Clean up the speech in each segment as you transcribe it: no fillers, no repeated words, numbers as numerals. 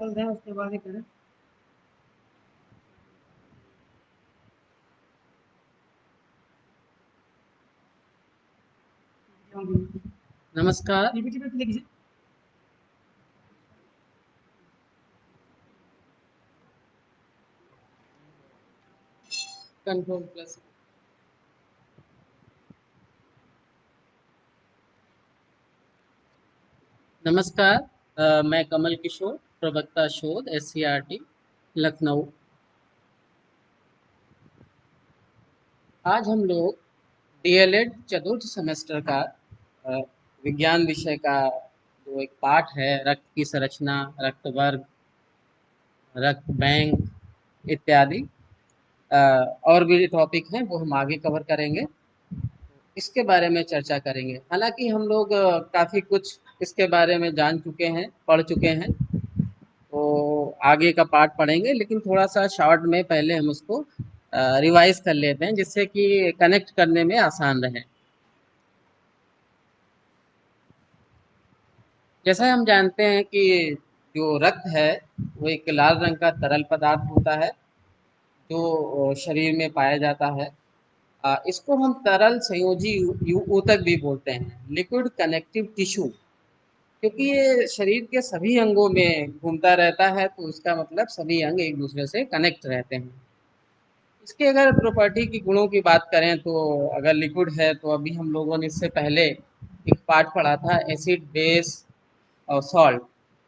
चल रहे हैं उसके बाद ही करें। नमस्कार। पीपीटी पे क्लिक कीजिए। Control plus. नमस्कार। मैं कमल किशोर, प्रवक्ता शोध SCRT लखनऊ। आज हम लोग DLED चतुर्थ सेमेस्टर का अ, विज्ञान विषय का जो एक पाठ है, रक्त की संरचना, रक्त वर्ग, रक्त बैंक इत्यादि अ, और भी टॉपिक हैं वो हम आगे कवर करेंगे। इसके बारे में चर्चा करेंगे। हालांकि हम लोग काफ़ी कुछ इसके बारे में जान चुके हैं, पढ़ चुके हैं, तो आगे का पार्ट पढ़ेंगे, लेकिन थोड़ा सा शॉर्ट में पहले हम उसको रिवाइज कर लेते हैं जिससे कि कनेक्ट करने में आसान रहे। जैसा हम जानते हैं कि जो रक्त है वो एक लाल रंग का तरल पदार्थ होता है जो शरीर में पाया जाता है। इसको हम तरल संयोजी ऊतक भी बोलते हैं, लिक्विड कनेक्टिव टिश्यू। क्योंकि ये शरीर के सभी अंगों में घूमता रहता है तो उसका मतलब सभी अंग एक दूसरे से कनेक्ट रहते हैं। इसके अगर प्रॉपर्टी की गुणों की बात करें तो अगर लिक्विड है तो अभी हम लोगों ने इससे पहले एक पार्ट पढ़ा था एसिड बेस और सॉल्ट।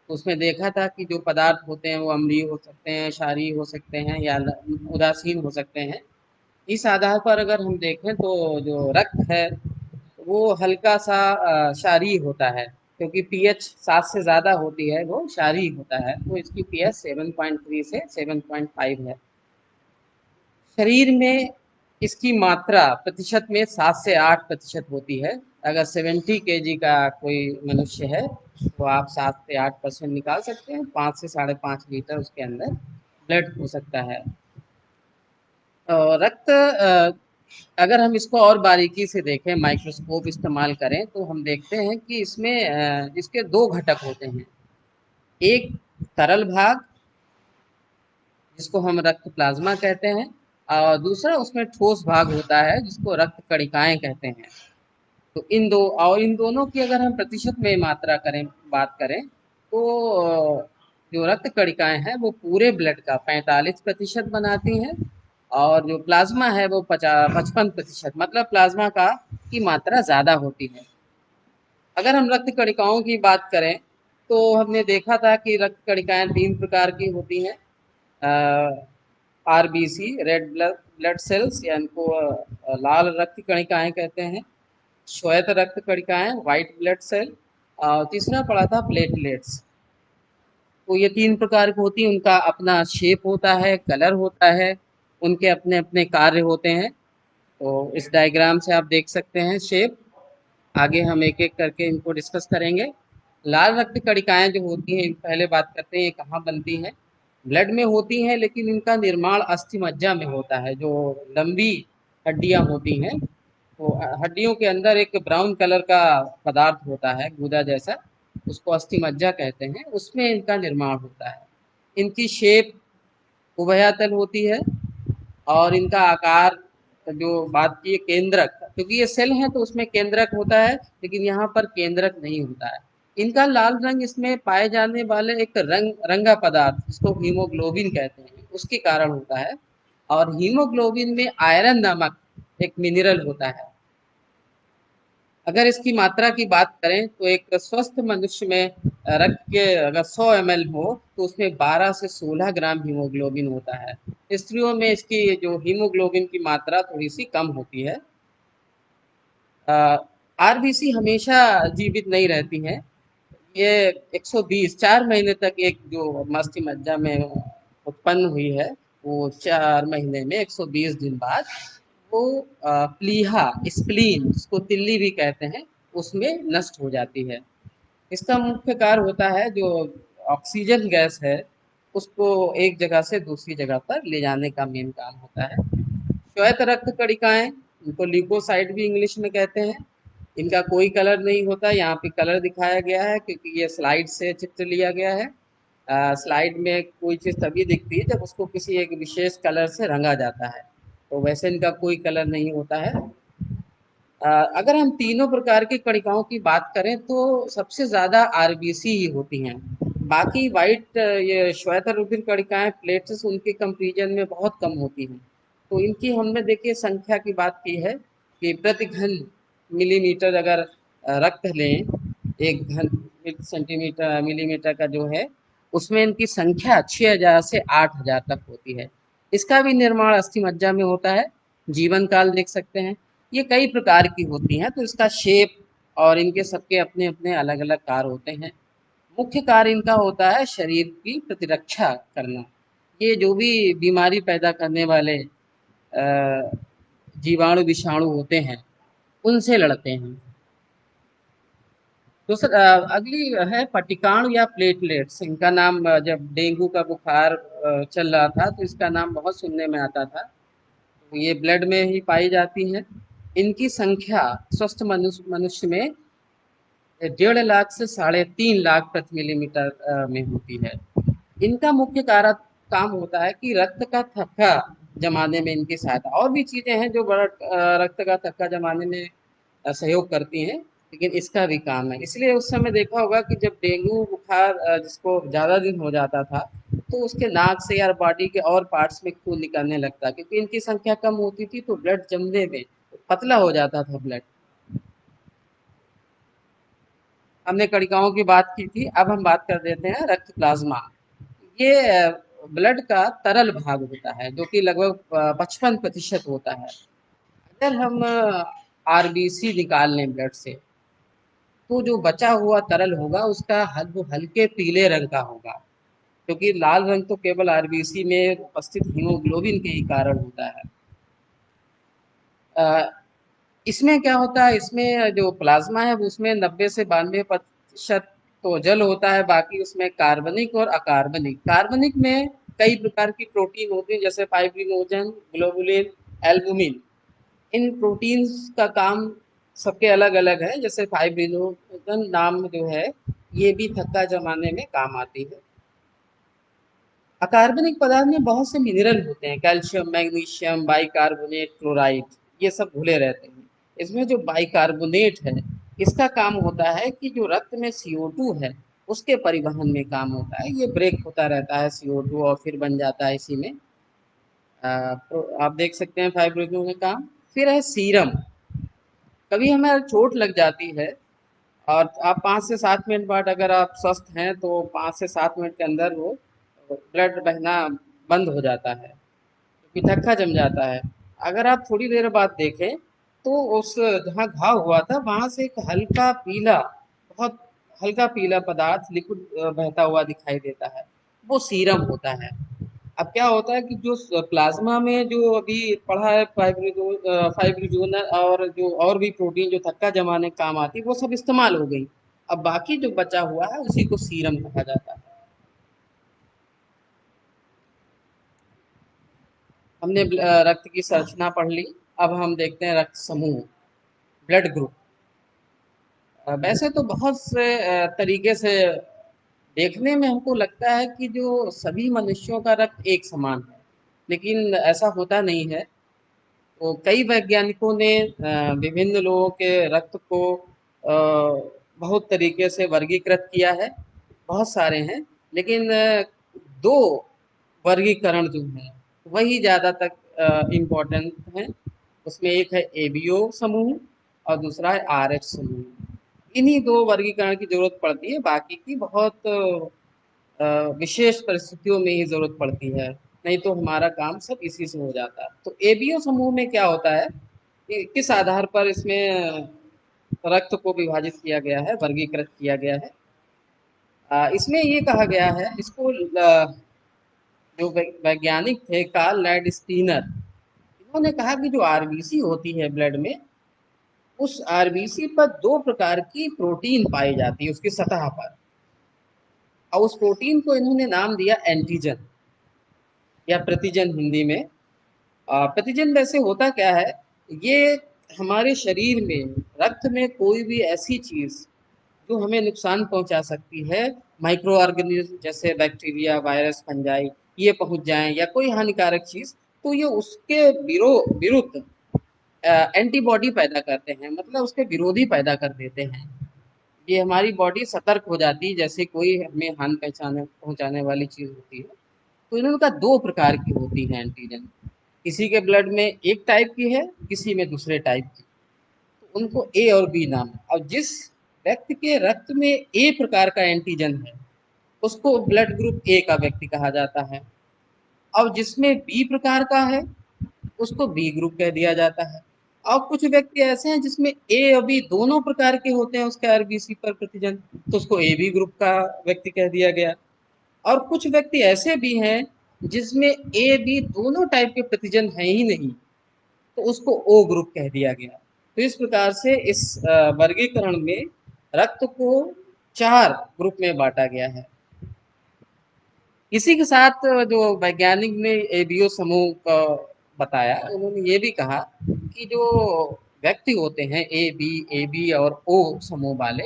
तो उसमें देखा था कि जो पदार्थ होते हैं वो अम्लीय हो सकते हैं, क्षारीय हो सकते हैं या उदासीन हो सकते हैं। इस आधार पर अगर हम देखें तो जो रक्त है वो हल्का सा क्षारीय होता है, क्योंकि पीएच 7 से ज़्यादा होती है वो क्षारीय होता है, तो इसकी पीएच 7.3 से 7.5 है। शरीर में इसकी मात्रा प्रतिशत में 7 से 8% होती है। अगर 70 kg का कोई मनुष्य है तो आप 7 से 8% निकाल सकते हैं। 5 से 5.5 लीटर उसके अंदर ब्लड हो सकता है। रक्त अगर हम इसको और बारीकी से देखें, माइक्रोस्कोप इस्तेमाल करें, तो हम देखते हैं कि इसमें इसके दो घटक होते हैं। एक तरल भाग जिसको हम रक्त प्लाज्मा कहते हैं, और दूसरा उसमें ठोस भाग होता है जिसको रक्त कणिकाएं कहते हैं। तो इन दोनों की अगर हम प्रतिशत में मात्रा करें, बात करें, तो जो रक्त कणिकाएं हैं वो पूरे ब्लड का 45% बनाती हैं, और जो प्लाज्मा है वो 55%, मतलब प्लाज्मा का की मात्रा ज़्यादा होती है। अगर हम रक्त कणिकाओं की बात करें तो हमने देखा था कि रक्त कणिकाएं 3 प्रकार की होती हैं। RBC, red blood blood cells, या इनको लाल रक्त कणिकाएं कहते हैं। श्वेत रक्त कणिकाएं, व्हाइट ब्लड सेल। तीसरा पड़ा था प्लेटलेट्स। तो ये 3 प्रकार की होती हैं, उनका अपना शेप होता है, कलर होता है, उनके अपने अपने कार्य होते हैं। तो इस डायग्राम से आप देख सकते हैं शेप। आगे हम एक एक करके इनको डिस्कस करेंगे। लाल रक्त कणिकाएं जो होती हैं, पहले बात करते हैं ये कहाँ बनती हैं। ब्लड में होती हैं, लेकिन इनका निर्माण अस्थि मज्जा में होता है, जो लंबी हड्डियां होती हैं। तो हड्डियों के अंदर एक ब्राउन कलर का पदार्थ होता है, गूदा जैसा, उसको अस्थि मज्जा कहते हैं, उसमें इनका निर्माण होता है। इनकी शेप उभयतल होती है, और इनका आकार जो बात की केंद्रक, क्योंकि ये सेल है तो उसमें केंद्रक होता है, लेकिन यहाँ पर केंद्रक नहीं होता है। इनका लाल रंग इसमें पाए जाने वाले एक रंगा पदार्थ जिसको हीमोग्लोबिन कहते हैं उसके कारण होता है। और हीमोग्लोबिन में आयरन नामक एक मिनरल होता है। अगर इसकी मात्रा की बात करें तो एक स्वस्थ मनुष्य में रक्त के अगर 100 ml हो तो उसमें 12 से 16 ग्राम हीमोग्लोबिन होता है। स्त्रियों में इसकी जो हीमोग्लोबिन की मात्रा थोड़ी सी कम होती है। आरबीसी हमेशा जीवित नहीं रहती हैं। ये 120 4 महीने तक, एक जो मस्ती मज्जा में उत्पन्न हुई है वो 4 महीने में 120 दिन बाद वो प्लीहा, स्प्लीन जिसको तिल्ली भी कहते हैं, उसमें नष्ट हो जाती है। इसका मुख्य कार्य होता है जो ऑक्सीजन गैस है उसको एक जगह से दूसरी जगह पर ले जाने का मेन काम होता है। श्वेत रक्त कणिकाएं, इनको ल्यूकोसाइट भी इंग्लिश में कहते हैं। इनका कोई कलर नहीं होता, यहाँ पे कलर दिखाया गया है क्योंकि ये स्लाइड से चित्र लिया गया है। स्लाइड में कोई चीज़ तभी दिखती है जब उसको किसी एक विशेष कलर से रंगा जाता है, तो वैसे इनका कोई कलर नहीं होता है। अगर हम तीनों प्रकार की कणिकाओं की बात करें तो सबसे ज़्यादा आरबीसी ही होती हैं। बाकी वाइट ये श्वेत रुधिर कणिकाएं प्लेटलेट्स उनके कंपेरिजन में बहुत कम होती हैं। तो इनकी हमने देखिए संख्या की बात की है कि प्रति घन मिलीमीटर अगर रक्त लें, एक घन सेंटीमीटर मिलीमीटर का जो है, उसमें इनकी संख्या 6,000 से 8,000 तक होती है। इसका भी निर्माण अस्थि मज्जा में होता है। जीवन काल देख सकते हैं, ये कई प्रकार की होती हैं, तो इसका शेप और इनके सबके अपने अपने अलग अलग कार्य होते हैं। मुख्य कार्य इनका होता है शरीर की प्रतिरक्षा करना। ये जो भी बीमारी पैदा करने वाले जीवाणु विषाणु होते हैं, उनसे लड़ते हैं। तो सर अगली है पटिकाणु या प्लेटलेट्स। इनका नाम जब डेंगू का बुखार चल रहा था तो इसका नाम बहुत सुनने में आता था। तो ये ब्लड में ही पाई जाती हैं। इनकी संख्या स्वस्थ मनुष्य में 1.5 लाख से 3.5 लाख प्रति मिलीमीटर में होती है। इनका मुख्य कारक काम होता है कि रक्त का थक्का जमाने में इनकी सहायता। और भी चीजें हैं जो बड़ा रक्त का थक्का जमाने में सहयोग करती हैं, लेकिन इसका भी काम है। इसलिए उस समय देखा होगा कि जब डेंगू बुखार जिसको ज़्यादा दिन हो जाता था, तो उसके नाक से या बॉडी के और पार्ट्स में खून निकलने लगता, क्योंकि इनकी संख्या कम होती थी तो ब्लड जमने में पतला हो जाता था ब्लड। हमने कणिकाओं की बात की थी, अब हम बात कर देते हैं रक्त प्लाज्मा। ये ब्लड का तरल भाग होता है जो कि लगभग 55% होता है। अगर हम आरबीसी निकाल लें ब्लड से, तो जो बचा हुआ तरल होगा उसका वो हल्के पीले रंग का होगा, क्योंकि लाल रंग तो केवल आरबीसी में उपस्थित हीमोग्लोबिन के ही कारण होता है। अ, इसमें क्या होता है, इसमें जो प्लाज्मा है वो उसमें 90 से 92% तो जल होता है, बाकी उसमें कार्बनिक और अकार्बनिक। कार्बनिक में कई प्रकार की प्रोटीन होती है, जैसे फाइब्रिनोजन, ग्लोबुलिन, एल्बुमिन। इन प्रोटीन्स का काम सबके अलग अलग है। जैसे फाइब्रिनोजन नाम जो है, ये भी थक्का जमाने में काम आती है। अकार्बनिक पदार्थ में बहुत से मिनरल होते हैं, कैल्शियम, मैग्नीशियम, बाइकार्बोनेट, क्लोराइड, ये सब घुले रहते हैं। इसमें जो बाइकार्बोनेट है, इसका काम होता है कि जो रक्त में CO2 है, उसके परिवहन में काम होता है। ये ब्रेक होता रहता है CO2 और फिर बन जाता है इसी में। तो आप देख सकते हैं फाइब्रिनो में काम। फिर है सीरम। कभी हमें चोट लग जाती है और आप 5 से 7 मिनट बाद अगर आप स्वस्थ हैं तो 5 से 7 मिनट के अंदर वो ब्लड बहना बंद हो जाता है, क्योंकि धक्का जम जाता है। अगर आप थोड़ी देर बाद देखें तो उस जहाँ घाव हुआ था वहां से एक हल्का पीला, बहुत हल्का पीला पदार्थ लिक्विड बहता हुआ दिखाई देता है, वो सीरम होता है। अब क्या होता है कि जो प्लाज्मा में जो अभी पढ़ा है फाइब्रिनोजन और जो और भी प्रोटीन जो थक्का जमाने काम आती है, वो सब इस्तेमाल हो गई। अब बाकी जो बचा हुआ है उसी को सीरम कहा जाता है। हमने रक्त की संरचना पढ़ ली। अब हम देखते हैं रक्त समूह, ब्लड ग्रुप। वैसे तो बहुत से तरीके से देखने में हमको लगता है कि जो सभी मनुष्यों का रक्त एक समान है, लेकिन ऐसा होता नहीं है। तो कई वैज्ञानिकों ने विभिन्न लोगों के रक्त को बहुत तरीके से वर्गीकृत किया है। बहुत सारे हैं, लेकिन दो वर्गीकरण जो हैं वही ज़्यादा तक इम्पोर्टेंट हैं। उसमें एक है एबीओ समूह और दूसरा है आरएच समूह। इन्हीं दो वर्गीकरण की जरूरत पड़ती है, बाकी की बहुत विशेष परिस्थितियों में ही जरूरत पड़ती है, नहीं तो हमारा काम सब इसी से हो जाता है। तो एबीओ समूह में क्या होता है कि किस आधार पर इसमें रक्त को विभाजित किया गया है, वर्गीकृत किया गया है। इसमें ये कहा गया है, इसको जो वैज्ञानिक थे कार्ल लैंड स्टीनर, इन्होंने कहा कि जो आरबीसी होती है ब्लड में, उस आरबीसी पर दो प्रकार की प्रोटीन पाई जाती है उसकी सतह पर, और उस प्रोटीन को इन्होंने नाम दिया एंटीजन या प्रतिजन हिंदी में। प्रतिजन वैसे होता क्या है, ये हमारे शरीर में रक्त में कोई भी ऐसी चीज जो हमें नुकसान पहुंचा सकती है, माइक्रो ऑर्गेनिज्म जैसे बैक्टीरिया, वायरस, फंजाई, ये पहुंच जाएं या कोई हानिकारक चीज, तो ये उसके विरुद्ध एंटीबॉडी पैदा करते हैं, मतलब उसके विरोधी पैदा कर देते हैं। ये हमारी बॉडी सतर्क हो जाती है जैसे कोई हमें हानि पहुंचाने पहुंचाने वाली चीज होती है। तो इनका दो प्रकार की होती है एंटीजन, किसी के ब्लड में एक टाइप की है, किसी में दूसरे टाइप की, तो उनको ए और बी नाम है। और जिस व्यक्ति के रक्त में ए प्रकार का एंटीजन है उसको ब्लड ग्रुप ए का व्यक्ति कहा जाता है, और जिसमें बी प्रकार का है उसको बी ग्रुप कह दिया जाता है। और कुछ व्यक्ति ऐसे हैं जिसमें ए और बी दोनों प्रकार के होते हैं उसके आरबीसी पर प्रतिजन, तो उसको ए बी ग्रुप का व्यक्ति कह दिया गया। और कुछ व्यक्ति ऐसे भी हैं जिसमें ए बी दोनों टाइप के प्रतिजन हैं ही नहीं, तो उसको ओ ग्रुप कह दिया गया। तो इस प्रकार से इस वर्गीकरण में रक्त को 4 ग्रुप में बांटा गया है। इसी के साथ जो वैज्ञानिक ने एबीओ समूह का बताया, उन्होंने ये भी कहा कि जो व्यक्ति होते हैं ए बी और ओ समूह वाले,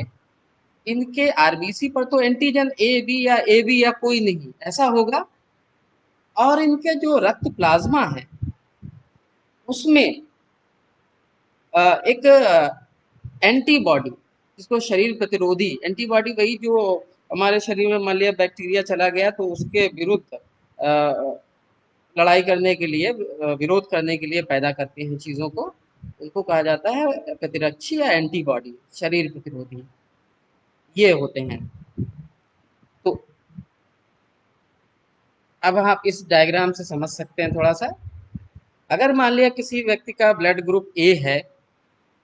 इनके आरबीसी पर तो एंटीजन ए बी या कोई नहीं ऐसा होगा, और इनके जो रक्त प्लाज्मा है उसमें एक एंटीबॉडी, जिसको शरीर प्रतिरोधी एंटीबॉडी, वही जो हमारे शरीर में मान लिया बैक्टीरिया चला गया तो उसके विरुद्ध लड़ाई करने के लिए, विरोध करने के लिए पैदा करती हैं चीज़ों को, उनको कहा जाता है प्रतिरक्षी या एंटीबॉडी, शरीर प्रतिरोधी, ये होते हैं। तो अब आप इस डायग्राम से समझ सकते हैं थोड़ा सा। अगर मान लिया किसी व्यक्ति का ब्लड ग्रुप ए है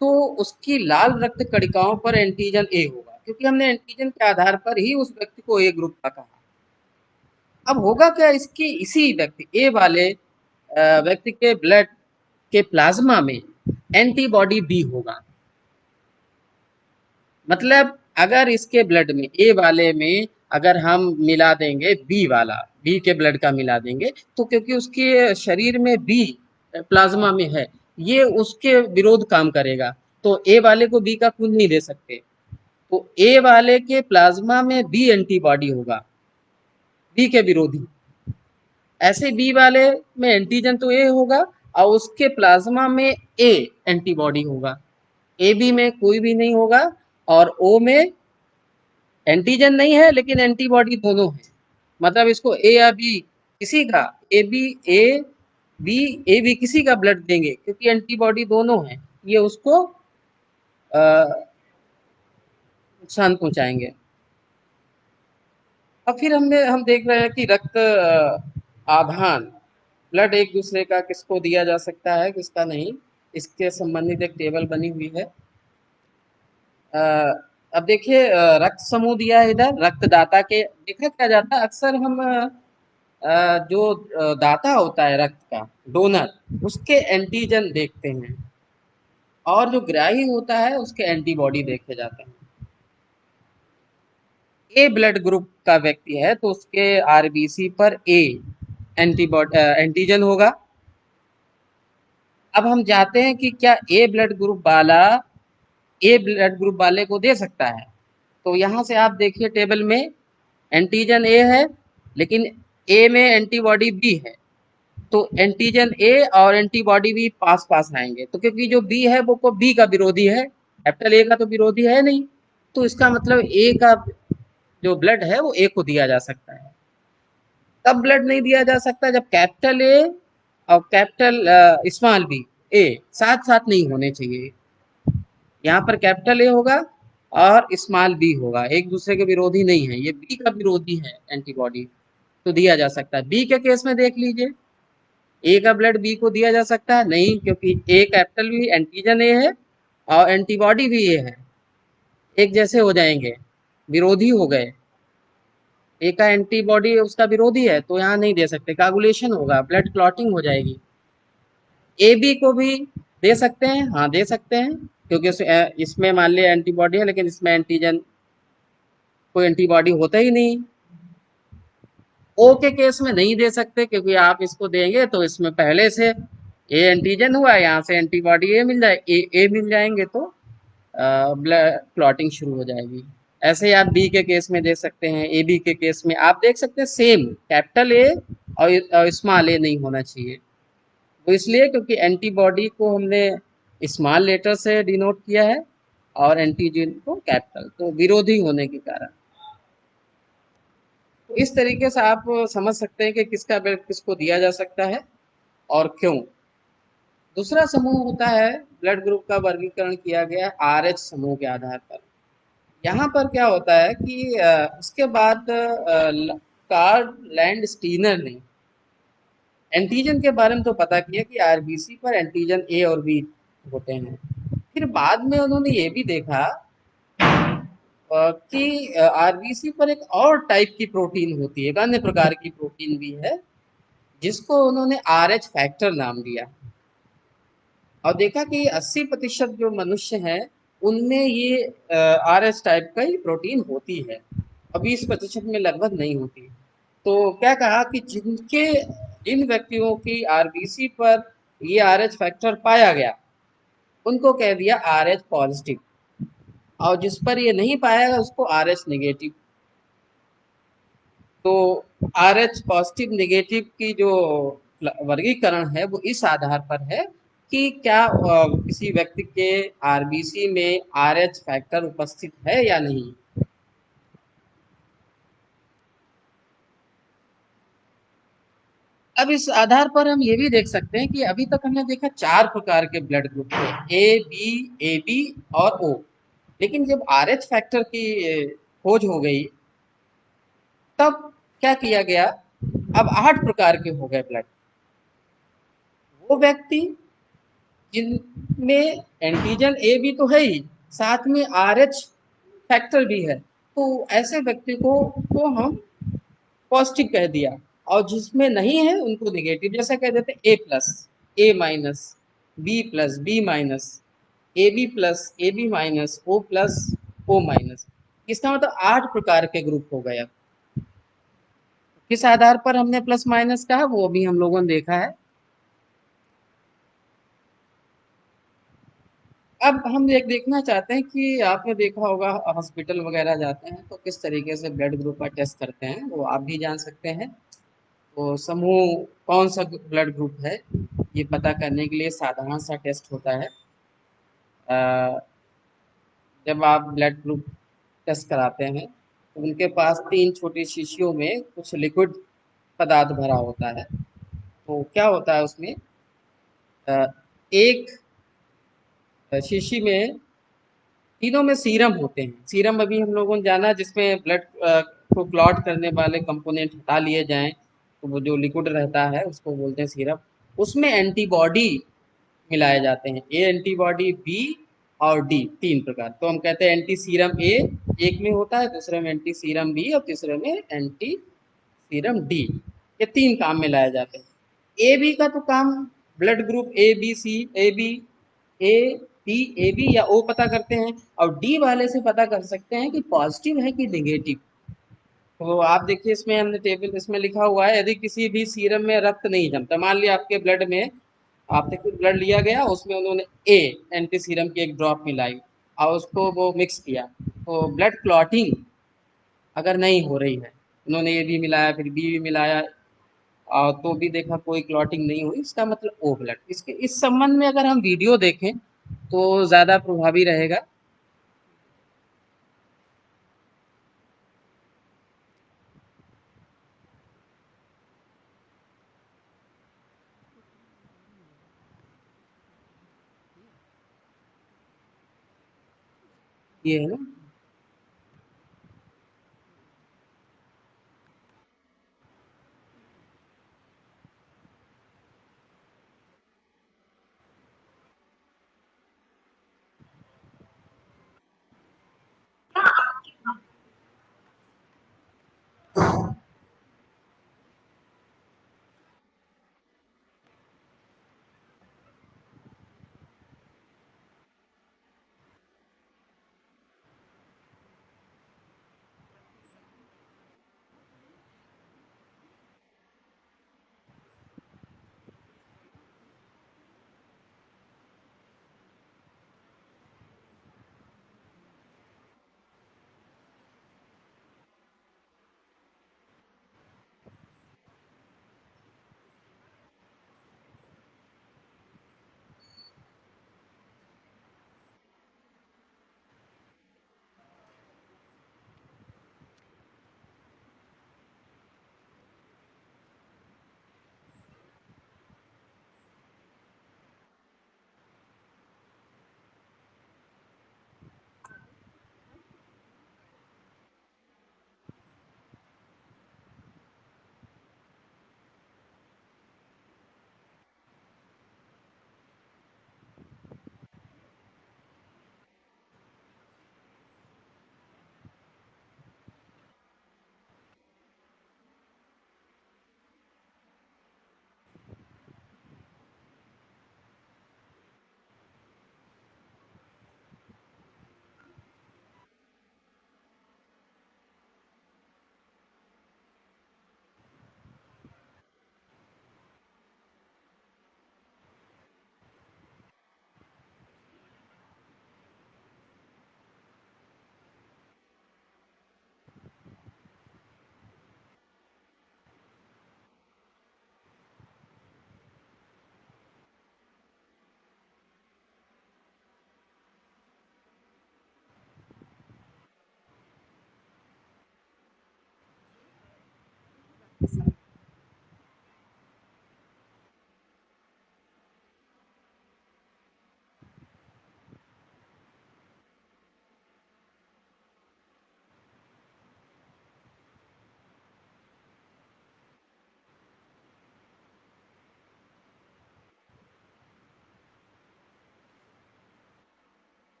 तो उसकी लाल रक्त कणिकाओं पर एंटीजन ए होगा, क्योंकि हमने एंटीजन के आधार पर ही उस व्यक्ति को ए ग्रुप का कहा। अब होगा क्या, इसकी इसी व्यक्ति ए वाले व्यक्ति के ब्लड के प्लाज्मा में एंटीबॉडी बी होगा। मतलब अगर इसके ब्लड में ए वाले में अगर हम मिला देंगे बी वाला, बी के ब्लड का मिला देंगे, तो क्योंकि उसके शरीर में बी प्लाज्मा में है, ये उसके विरोध काम करेगा, तो ए वाले को बी का खून नहीं दे सकते, तो ए वाले के प्लाज्मा में बी एंटीबॉडी होगा, बी के विरोधी। ऐसे बी वाले में एंटीजन तो ए होगा और उसके प्लाज्मा में ए एंटीबॉडी होगा, ए बी में कोई भी नहीं होगा, और ओ में एंटीजन नहीं है लेकिन एंटीबॉडी दोनों है। मतलब इसको ए या बी किसी का, ए बी ए बी किसी का ब्लड देंगे क्योंकि एंटीबॉडी दोनों है, ये उसको नुकसान पहुंचाएंगे। और फिर हम देख रहे हैं कि रक्त आधान, ब्लड एक दूसरे का किसको दिया जा सकता है किसका नहीं, इसके संबंधित एक टेबल बनी हुई है। अ, अब देखिए रक्त समूह दिया है इधर, रक्तदाता के देखा क्या जाता है अक्सर हम जो दाता होता है रक्त का, डोनर, उसके एंटीजन देखते हैं, और जो ग्राही होता है उसके एंटीबॉडी देखे जाते हैं। ए ब्लड ग्रुप का व्यक्ति है तो उसके आरबीसी पर ए एंटीबॉडी एंटीजन होगा। अब हम जाते हैं कि क्या ए ब्लड ग्रुप वाले को दे सकता है, तो यहाँ से आप देखिए टेबल में एंटीजन ए है लेकिन ए में एंटीबॉडी बी है, तो एंटीजन ए और एंटीबॉडी भी पास पास आएंगे, तो क्योंकि जो बी है वो बी का विरोधी है, कैपिटल ए का तो विरोधी है नहीं, तो इसका मतलब ए का जो ब्लड है वो ए को दिया जा सकता है। तब ब्लड नहीं दिया जा सकता जब कैपिटल ए और कैपिटल स्मॉल बी ए साथ साथ नहीं होने चाहिए। यहाँ पर कैपिटल ए होगा और स्मॉल बी होगा, एक दूसरे के विरोधी नहीं है, ये बी का विरोधी है एंटीबॉडी, तो दिया जा सकता है। बी के केस में देख लीजिए, ए का ब्लड बी को दिया जा सकता है नहीं, क्योंकि ए कैपिटल भी एंटीजन ए है और एंटीबॉडी भी ए है, एक जैसे हो जाएंगे, विरोधी हो गए, ए का एंटीबॉडी उसका विरोधी है तो यहाँ नहीं दे सकते, कागुलेशन होगा, ब्लड क्लॉटिंग हो जाएगी। ए बी को भी दे सकते हैं, हाँ दे सकते हैं, क्योंकि इसमें मान लिया एंटीबॉडी है लेकिन इसमें एंटीजन कोई एंटीबॉडी होता ही नहीं। ओ के केस में नहीं दे सकते क्योंकि आप इसको देंगे तो इसमें पहले से ए एंटीजन हुआ, यहाँ से एंटीबॉडी ए मिल जाए ए मिल जाएंगे तो ब्लड क्लॉटिंग शुरू हो जाएगी। ऐसे ही आप बी के केस में देख सकते हैं, ए बी के केस में आप देख सकते हैं सेम कैपिटल ए और स्मॉल ए नहीं होना चाहिए। वो इसलिए क्योंकि एंटीबॉडी को हमने स्मॉल लेटर से डिनोट किया है और एंटीजन को कैपिटल, तो विरोधी होने के कारण। तो इस तरीके से आप समझ सकते हैं कि किसका ब्लड किसको दिया जा सकता है और क्यों। दूसरा समूह होता है, ब्लड ग्रुप का वर्गीकरण किया गया आर एच समूह के आधार पर। यहाँ पर क्या होता है कि उसके बाद कार्ल लैंड स्टीनर ने एंटीजन के बारे में तो पता किया कि आरबीसी पर एंटीजन ए और बी होते हैं। फिर बाद में उन्होंने ये भी देखा कि आरबीसी पर एक और टाइप की प्रोटीन होती है, एक अन्य प्रकार की प्रोटीन भी है, जिसको उन्होंने आर एच फैक्टर नाम दिया। और देखा कि 80% जो मनुष्य हैं उनमें ये आर एच टाइप का ही प्रोटीन होती है और 20% में लगभग नहीं होती। तो क्या कहा कि जिनके जिन व्यक्तियों की आरबीसी पर ये आर एच फैक्टर पाया गया उनको कह दिया आर एच पॉजिटिव, और जिस पर ये नहीं पाया गया उसको आर एच नेगेटिव। तो आर एच पॉजिटिव नेगेटिव की जो वर्गीकरण है वो इस आधार पर है कि क्या किसी व्यक्ति के आरबीसी में आर एच फैक्टर उपस्थित है या नहीं। अब इस आधार पर हम ये भी देख सकते हैं कि अभी तक हमने देखा 4 प्रकार के ब्लड ग्रुप थे, ए बी और ओ। लेकिन जब आर एच फैक्टर की खोज हो गई तब क्या किया गया, अब 8 प्रकार के हो गए ब्लड। वो व्यक्ति जिनमें एंटीजन ए भी तो है ही, साथ में आर एच फैक्टर भी है, तो ऐसे व्यक्ति को हम पॉजिटिव कह दिया। और जिसमें नहीं है उनको निगेटिव, जैसे कह देते A plus, A minus, B plus, B minus, A B plus, A B minus, O plus, O minus. इसका मतलब 8 प्रकार के ग्रुप हो गया। किस आधार पर हमने प्लस माइनस कहा वो भी हम लोगों ने देखा है। अब हम एक देखना चाहते हैं कि आपने देखा होगा हॉस्पिटल वगैरह जाते हैं तो किस तरीके से ब्लड ग्रुप का टेस्ट करते हैं, वो आप भी जान सकते हैं। तो समूह कौन सा ब्लड ग्रुप है ये पता करने के लिए साधारण सा टेस्ट होता है। अ, जब आप ब्लड ग्रुप टेस्ट कराते हैं तो उनके पास 3 छोटी शीशियों में कुछ लिक्विड पदार्थ भरा होता है। तो क्या होता है उसमें, अ, एक शीशी में तीनों में सीरम होते हैं। सीरम अभी हम लोगों ने जाना जिसमें ब्लड को क्लॉट करने वाले कंपोनेंट हटा लिए जाएं तो वो जो लिक्विड रहता है उसको बोलते हैं सीरम। उसमें एंटीबॉडी मिलाए जाते हैं, ए एंटीबॉडी, बी और डी, 3 प्रकार। तो हम कहते हैं एंटी सीरम ए एक में होता है, दूसरे में एंटी सीरम बी और तीसरे में एंटी सीरम डी। ये 3 काम में लाए जाते हैं। ए बी का तो काम blood group A B C, A B, A B, A B या ओ पता करते हैं, और डी वाले से पता कर सकते हैं कि पॉजिटिव है कि नेगेटिव। तो आप देखिए इसमें हमने टेबल इसमें लिखा हुआ है, यदि किसी भी सीरम में रक्त नहीं जमता, मान लिया आपके ब्लड में आपने कुछ ब्लड लिया गया उसमें उन्होंने ए एंटी सीरम की एक ड्रॉप मिलाई और उसको वो मिक्स किया, तो ब्लड क्लॉटिंग अगर नहीं हो रही है, उन्होंने ए भी मिलाया फिर बी भी मिलाया तो भी देखा कोई क्लॉटिंग नहीं हुई, इसका मतलब ओ ब्लड। इसके इस संबंध में अगर हम वीडियो देखें तो ज़्यादा प्रभावी रहेगा। ये है ना।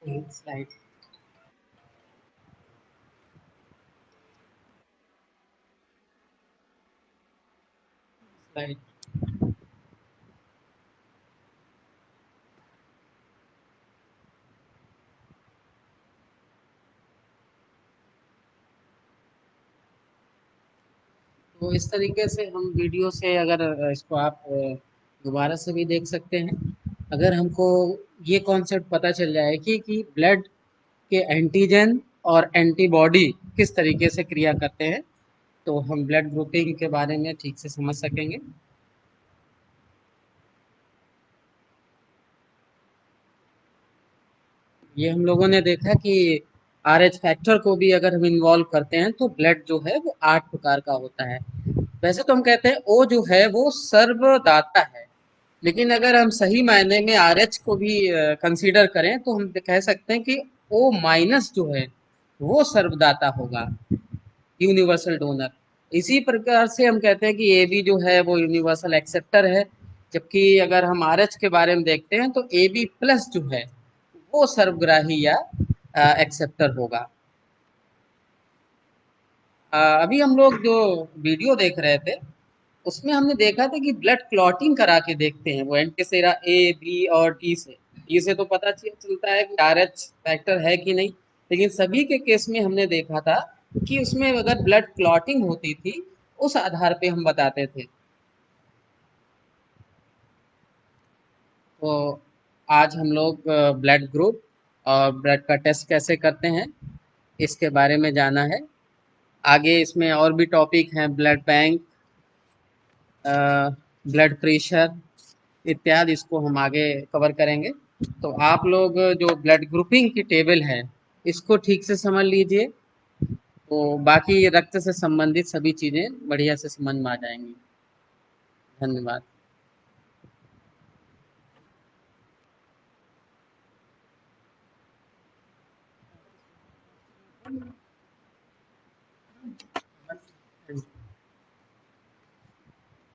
Slide slide. तो इस तरीके से हम वीडियो से अगर इसको आप दोबारा से भी देख सकते हैं। अगर हमको ये कॉन्सेप्ट पता चल जाए कि ब्लड के एंटीजन और एंटीबॉडी किस तरीके से क्रिया करते हैं, तो हम ब्लड ग्रुपिंग के बारे में ठीक से समझ सकेंगे। ये हम लोगों ने देखा कि RH फैक्टर को भी अगर हम इन्वॉल्व करते हैं तो ब्लड जो है वो 8 प्रकार का होता है। वैसे तो हम कहते हैं ओ जो है वो सर्वदाता है, लेकिन अगर हम सही मायने में आरएच को भी कंसीडर करें तो हम कह सकते हैं कि ओ माइनस जो है वो सर्वदाता होगा, यूनिवर्सल डोनर। इसी प्रकार से हम कहते हैं कि ए बी जो है वो यूनिवर्सल एक्सेप्टर है, जबकि अगर हम आर एच के बारे में देखते हैं तो ए बी प्लस जो है वो सर्वग्राही या एक्सेप्टर होगा। अभी हम लोग जो वीडियो देख रहे थे उसमें हमने देखा था कि ब्लड क्लॉटिंग करा के देखते हैं वो एंटीसेरा ए बी और टी से। टी से तो पता चलता है कि आर एच फैक्टर है कि नहीं, लेकिन सभी के केस में हमने देखा था कि उसमें अगर ब्लड क्लॉटिंग होती थी उस आधार पे हम बताते थे। तो आज हम लोग ब्लड ग्रुप और ब्लड का टेस्ट कैसे करते हैं इसके बारे में जाना है। आगे इसमें और भी टॉपिक हैं, ब्लड बैंक, ब्लड प्रेशर इत्यादि, इसको हम आगे कवर करेंगे। तो आप लोग जो ब्लड ग्रुपिंग की टेबल है इसको ठीक से समझ लीजिए, तो बाकी रक्त से संबंधित सभी चीज़ें बढ़िया से समझ में आ जाएंगी। धन्यवाद।